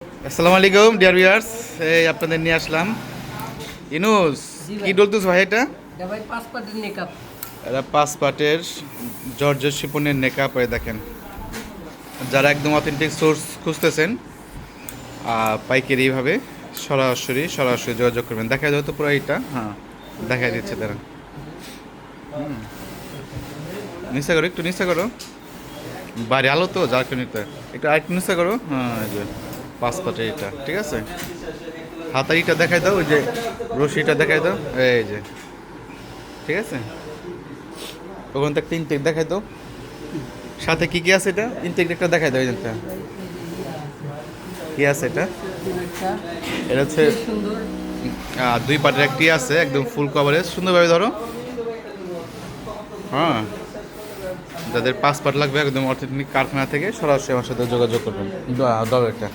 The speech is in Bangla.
আসসালামু আলাইকুম ডিয়ার ভিউয়ার্স, এই আপনাদের নিয়ে আসলাম ইনুস। জি ভাই। কি ডলতুস ভাই এটা? এটা ভাই 5 পার্টের মেকআপ। এটা 5 পার্টের জর্জেট শিপনের নেকআপ। এই দেখেন, যারা একদম অথেন্টিক সোর্স খুঁজতেছেন পাইকারিভাবে সরাসরি যোগাযোগ করবেন। দেখা যায় তো পুরো এইটা, হ্যাঁ দেখা দিচ্ছে তারা। নিচে করো, একটু নিচে করো, বাড়ি আলো তো যার কেউ নিতে একটু আরেকটু নিচে করো। হ্যাঁ, এই যে 5 পার্টের এটা, ঠিক আছে। হাতারিটা দেখাই দাও, ওই যে রশিটা দেখাই দাও, এই যে, ঠিক আছে। ওখান থেকে ইনটেক দেখাই দাও, সাথে কি কি আছে এটা ইনটেক একটা দেখাই দাও। এইটা কি আছে এটা? একটা এটা হচ্ছে সুন্দর 2 পার্টের একটি আছে, একদম ফুল কভারেজ, সুন্দরভাবে ধরো। হ্যাঁ, যাদের 5 পার্ট লাগবে একদম অর্থনৈতিক কারখানা থেকে সরাসরি আমার সাথে যোগাযোগ করবেন। দাও একটা।